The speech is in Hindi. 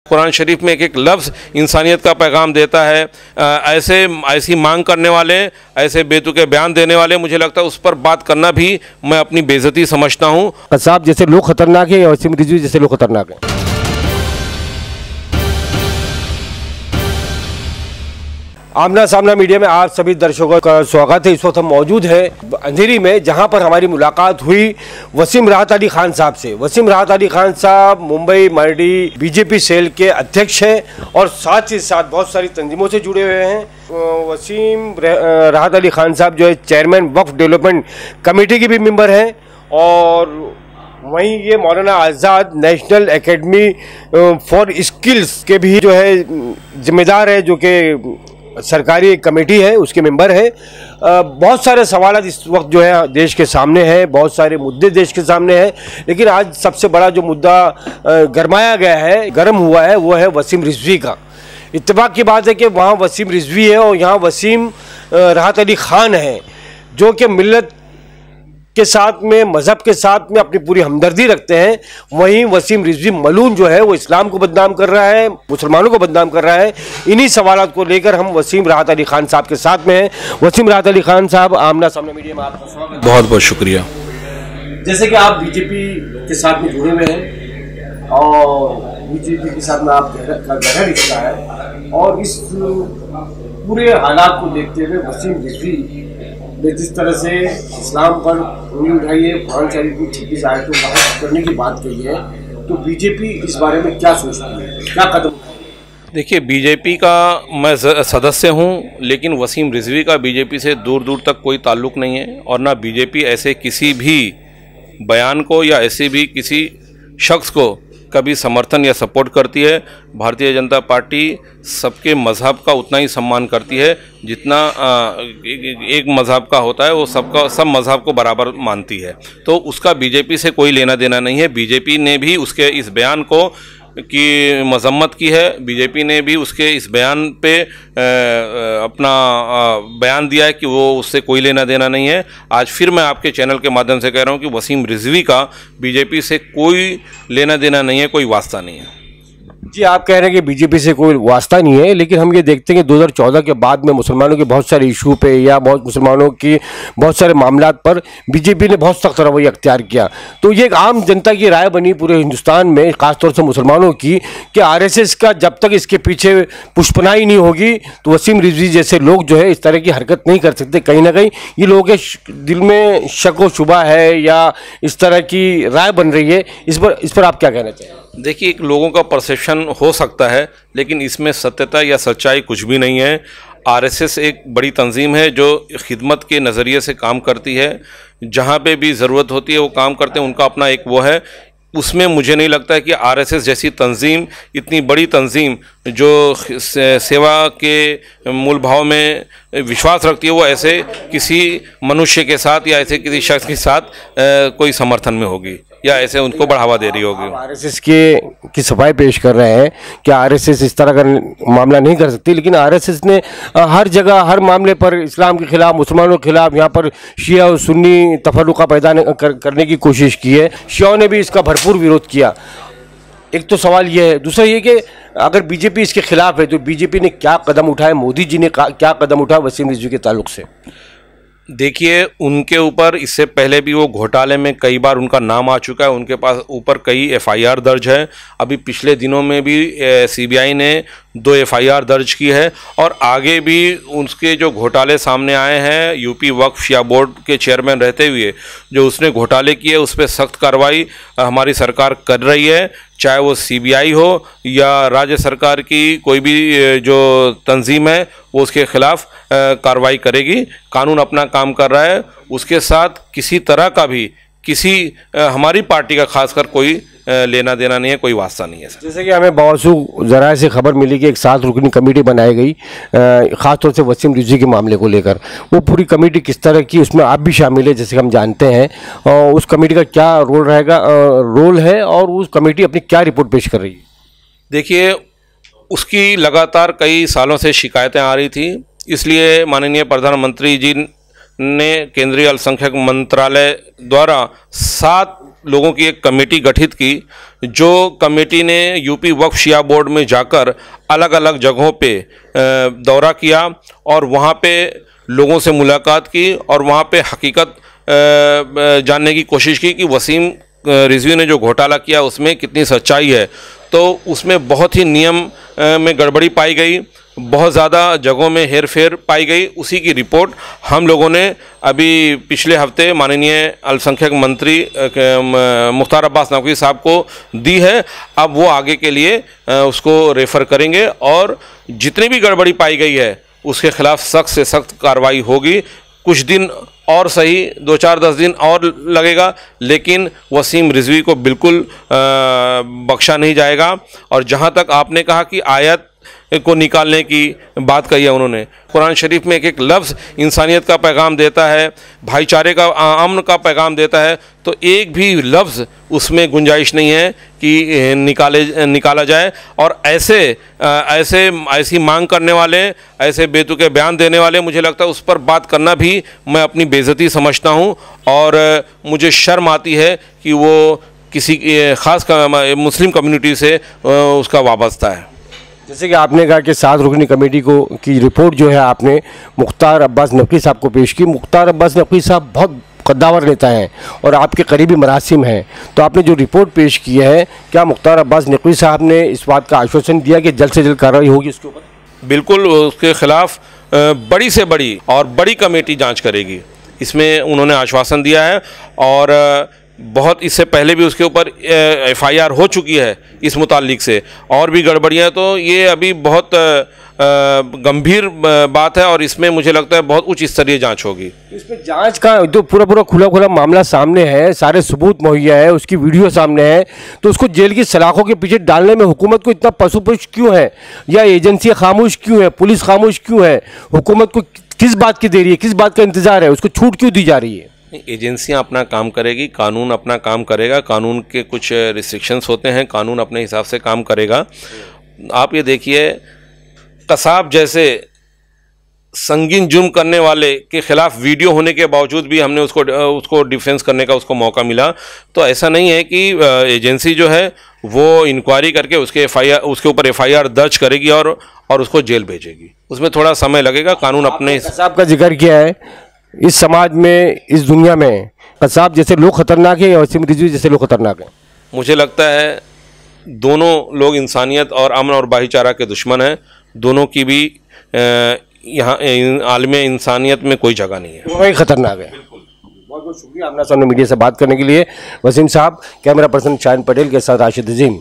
कुरान शरीफ में एक एक लफ्ज़ इंसानियत का पैगाम देता है। ऐसी मांग करने वाले, ऐसे बेतुके बयान देने वाले, मुझे लगता है उस पर बात करना भी मैं अपनी बेइज्जती समझता हूँ। कसाब जैसे लोग खतरनाक है या वसीम रिजवी जैसे लोग खतरनाक है? आमना सामना मीडिया में आप सभी दर्शकों का स्वागत है। इस वक्त हम मौजूद हैं अंधेरी में, जहां पर हमारी मुलाकात हुई वसीम राहत अली खान साहब से। वसीम राहत अली खान साहब मुंबई मरडी बीजेपी सेल के अध्यक्ष हैं और साथ ही साथ बहुत सारी तंजीमों से जुड़े हुए हैं। वसीम राहत अली खान साहब जो है चेयरमैन वक्फ डेवलपमेंट कमेटी के भी मेंबर हैं और वहीं ये मौलाना आज़ाद नेशनल एकेडमी फॉर स्किल्स के भी जो है जिम्मेदार है, जो कि सरकारी कमेटी है, उसके मेंबर है। बहुत सारे सवाल इस वक्त जो है देश के सामने हैं, बहुत सारे मुद्दे देश के सामने हैं, लेकिन आज सबसे बड़ा जो मुद्दा गरमाया गया है, गर्म हुआ है, वो है वसीम रिजवी का। इत्तेफाक की बात है कि वहाँ वसीम रिजवी है और यहाँ वसीम राहत अली खान है, जो कि मिल्लत के साथ में, मज़हब के साथ में अपनी पूरी हमदर्दी रखते हैं। वहीं वसीम रिजवी मलून जो है वो इस्लाम को बदनाम कर रहा है, मुसलमानों को बदनाम कर रहा है। इन्हीं सवालात को लेकर हम वसीम राहत अली खान साहब के साथ में हैं। वसीम राहत अली खान साहब, आमना सामना मीडिया में आपका स्वागत। बहुत बहुत शुक्रिया। जैसे कि आप बीजेपी के साथ में जुड़े हुए हैं और बीजेपी के साथ में आप गहरा रिश्ता है, और इस पूरे हालात को देखते हुए वसीम रिजवी ने जिस तरह से इस्लाम पर उंगली उठाई है, कुरान शरीफ की 26 आयतों को हफ़्ज़ करने की बात कही है, तो बीजेपी इस बारे में क्या सोचती है, क्या कदम? देखिए, बीजेपी का मैं सदस्य हूं, लेकिन वसीम रिजवी का बीजेपी से दूर दूर तक कोई ताल्लुक़ नहीं है, और ना बीजेपी ऐसे किसी भी बयान को या ऐसे भी किसी शख्स को कभी समर्थन या सपोर्ट करती है। भारतीय जनता पार्टी सबके मज़हब का उतना ही सम्मान करती है जितना एक मज़हब का होता है, वो सब मज़हब को बराबर मानती है। तो उसका बीजेपी से कोई लेना देना नहीं है। बीजेपी ने भी उसके इस बयान को की मजम्मत की है। बीजेपी ने भी उसके इस बयान पे अपना बयान दिया है कि वो उससे कोई लेना देना नहीं है। आज फिर मैं आपके चैनल के माध्यम से कह रहा हूँ कि वसीम रिजवी का बीजेपी से कोई लेना देना नहीं है, कोई वास्ता नहीं है। जी, आप कह रहे हैं कि बीजेपी से कोई वास्ता नहीं है, लेकिन हम ये देखते हैं कि 2014 के बाद में मुसलमानों के बहुत सारे इशू पे या मुसलमानों की बहुत सारे मामलात पर बीजेपी ने बहुत सख्त रवैया अख्तियार किया। तो ये एक आम जनता की राय बनी पूरे हिंदुस्तान में, ख़ासतौर से मुसलमानों की, कि आरएसएस का जब तक इसके पीछे पुष्पनाई नहीं होगी तो वसीम रिजवी जैसे लोग जो है इस तरह की हरकत नहीं कर सकते। कहीं ना कहीं ये लोगों के दिल में शक व शुबा है या इस तरह की राय बन रही है। इस पर आप क्या कहना चाहिए? देखिए, एक लोगों का परसेप्शन हो सकता है, लेकिन इसमें सत्यता या सच्चाई कुछ भी नहीं है। आरएसएस एक बड़ी तंजीम है जो खिदमत के नज़रिए से काम करती है। जहाँ पे भी ज़रूरत होती है वो काम करते हैं, उनका अपना एक वो है। उसमें मुझे नहीं लगता है कि आरएसएस जैसी तंजीम, इतनी बड़ी तंजीम जो सेवा के मूल भाव में विश्वास रखती है, वो ऐसे किसी मनुष्य के साथ या ऐसे किसी शख्स के साथ कोई समर्थन में होगी या ऐसे उनको बढ़ावा दे रही होगी। आरएसएस की सफाई पेश कर रहे हैं कि आरएसएस इस तरह का मामला नहीं कर सकती, लेकिन आरएसएस ने हर जगह हर मामले पर इस्लाम के खिलाफ, मुसलमानों के खिलाफ, यहाँ पर शिया और सुन्नी तफर्रुका पैदा करने की कोशिश की है। शियाओं ने भी इसका भरपूर विरोध किया। एक तो सवाल ये है। दूसरा ये कि अगर बीजेपी इसके खिलाफ है तो बीजेपी ने क्या कदम उठाए, मोदी जी ने क्या कदम उठाया वसीम रिजवी के ताल्लुक से? देखिए, उनके ऊपर इससे पहले भी वो घोटाले में कई बार उनका नाम आ चुका है। उनके पास ऊपर कई एफआईआर दर्ज है। अभी पिछले दिनों में भी सीबीआई ने 2 एफआईआर दर्ज की है, और आगे भी उसके जो घोटाले सामने आए हैं, यूपी वक्फ शिया बोर्ड के चेयरमैन रहते हुए जो उसने घोटाले किए, उस पर सख्त कार्रवाई हमारी सरकार कर रही है। चाहे वो सीबीआई हो या राज्य सरकार की कोई भी जो तंजीम है, वो उसके खिलाफ कार्रवाई करेगी। कानून अपना काम कर रहा है। उसके साथ किसी तरह का भी हमारी पार्टी का खासकर कोई लेना देना नहीं है, कोई वास्ता नहीं है सर। जैसे कि हमें बावजूद ज़राए से खबर मिली कि एक 7 रुकनी कमेटी बनाई गई ख़ासतौर से वसीम रिजवी के मामले को लेकर। वो पूरी कमेटी किस तरह की, उसमें आप भी शामिल है जैसे हम जानते हैं, और उस कमेटी का क्या रोल है और उस कमेटी अपनी क्या रिपोर्ट पेश कर रही है? देखिए, उसकी लगातार कई सालों से शिकायतें आ रही थी, इसलिए माननीय प्रधानमंत्री जी ने केंद्रीय अल्पसंख्यक मंत्रालय द्वारा 7 लोगों की एक कमेटी गठित की, जो कमेटी ने यूपी वक्फ शिया बोर्ड में जाकर अलग अलग जगहों पे दौरा किया और वहाँ पे लोगों से मुलाकात की और वहाँ पे हकीकत जानने की कोशिश की कि वसीम रिजवी ने जो घोटाला किया उसमें कितनी सच्चाई है, तो उसमें बहुत ही नियम में गड़बड़ी पाई गई, बहुत ज़्यादा जगहों में हेरफेर पाई गई। उसी की रिपोर्ट हम लोगों ने अभी पिछले हफ्ते माननीय अल्पसंख्यक मंत्री मुख्तार अब्बास नकवी साहब को दी है। अब वो आगे के लिए उसको रेफ़र करेंगे और जितनी भी गड़बड़ी पाई गई है उसके खिलाफ सख्त से सख्त कार्रवाई होगी। कुछ दिन और सही, 2-4-10 दिन और लगेगा, लेकिन वसीम रिजवी को बिल्कुल बख्शा नहीं जाएगा। और जहाँ तक आपने कहा कि आयत को निकालने की बात कही है उन्होंने, कुरान शरीफ में एक एक लफ्ज़ इंसानियत का पैगाम देता है, भाईचारे का, अमन का पैगाम देता है, तो एक भी लफ्ज़ उसमें गुंजाइश नहीं है कि निकाला जाए। और ऐसी मांग करने वाले, ऐसे बेतुके बयान देने वाले, मुझे लगता है उस पर बात करना भी मैं अपनी बेइज्जती समझता हूँ और मुझे शर्म आती है कि वो किसी ख़ास मुस्लिम कम्युनिटी से उसका वाबस्ता है। जैसे कि आपने कहा कि 7 रुकनी कमेटी की रिपोर्ट जो है आपने मुख्तार अब्बास नकवी साहब को पेश की। मुख्तार अब्बास नकवी साहब बहुत कद्दावर नेता हैं और आपके करीबी मरासिम हैं, तो आपने जो रिपोर्ट पेश की है, क्या मुख्तार अब्बास नकवी साहब ने इस बात का आश्वासन दिया कि जल्द से जल्द कार्रवाई होगी उसके ऊपर? बिल्कुल, उसके खिलाफ बड़ी से बड़ी और बड़ी कमेटी जाँच करेगी, इसमें उन्होंने आश्वासन दिया है। और बहुत इससे पहले भी उसके ऊपर FIR हो चुकी है इस मुताल्लिक से, और भी गड़बड़ियाँ, तो ये अभी बहुत गंभीर बात है और इसमें मुझे लगता है बहुत उच्च स्तरीय जांच होगी। इसमें जांच का तो पूरा खुला मामला सामने है, सारे सबूत मुहैया है, उसकी वीडियो सामने है, तो उसको जेल की सलाखों के पीछे डालने में हुकूमत को इतना पसुपुश क्यों है, या एजेंसी खामोश क्यों है, पुलिस खामोश क्यों है? हुकूमत को किस बात की दे रही है, किस बात का इंतजार है, उसको छूट क्यों दी जा रही है? एजेंसियां अपना काम करेगी, कानून अपना काम करेगा, कानून के कुछ रिस्ट्रिक्शंस होते हैं, कानून अपने हिसाब से काम करेगा। आप ये देखिए, कसाब जैसे संगीन जुर्म करने वाले के खिलाफ वीडियो होने के बावजूद भी हमने उसको डिफेंस करने का उसको मौका मिला। तो ऐसा नहीं है कि एजेंसी जो है वो इंक्वायरी करके उसके ऊपर FIR दर्ज करेगी और उसको जेल भेजेगी, उसमें थोड़ा समय लगेगा। कानून अपने कसाब का जिक्र किया है, इस समाज में, इस दुनिया में कसाब जैसे लोग खतरनाक हैं या वसीम रिजवी जैसे लोग खतरनाक हैं? मुझे लगता है दोनों लोग इंसानियत और अमन और भाईचारा के दुश्मन हैं। दोनों की भी यहाँ आलमे इंसानियत में कोई जगह नहीं है, दोनों ही खतरनाक है। बहुत बहुत शुक्रिया आमना सामने मीडिया से बात करने के लिए वसीम साहब। कैमरा पर्सन शाहिन पटेल के साथ राशिद अजीम।